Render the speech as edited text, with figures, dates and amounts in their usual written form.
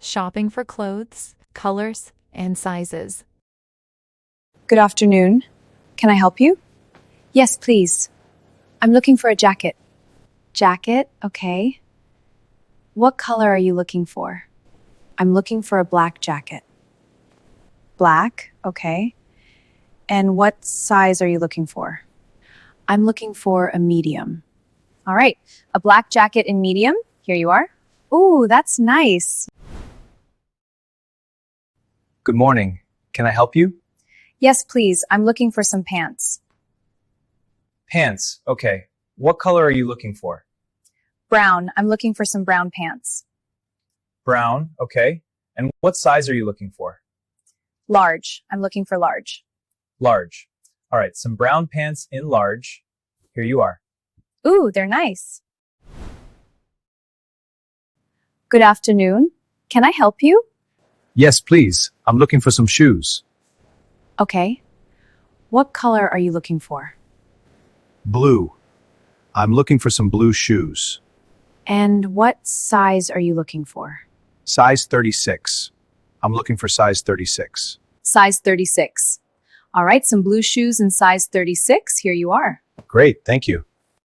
shopping for clothes, colors, and sizes. Good afternoon. Can I help you? Yes, please. I'm looking for a jacket. Jacket? Okay. What color are you looking for? I'm looking for a black jacket. Black? Okay. And what size are you looking for? I'm looking for a medium. All right. A black jacket in medium. Here you are. Ooh, that's nice. Good morning. Can I help you? Yes, please. I'm looking for some pants. Pants. Okay. What color are you looking for? Brown. I'm looking for some brown pants. Brown. Okay. And what size are you looking for? Large. I'm looking for large. Large. All right. Some brown pants in large. Here you are. Ooh, they're nice. Good afternoon. Can I help you? Yes, please. I'm looking for some shoes. Okay. What color are you looking for? Blue. I'm looking for some blue shoes. And what size are you looking for? Size 36. I'm looking for size 36. Size 36. All right, some blue shoes in size 36. Here you are. Great, thank you.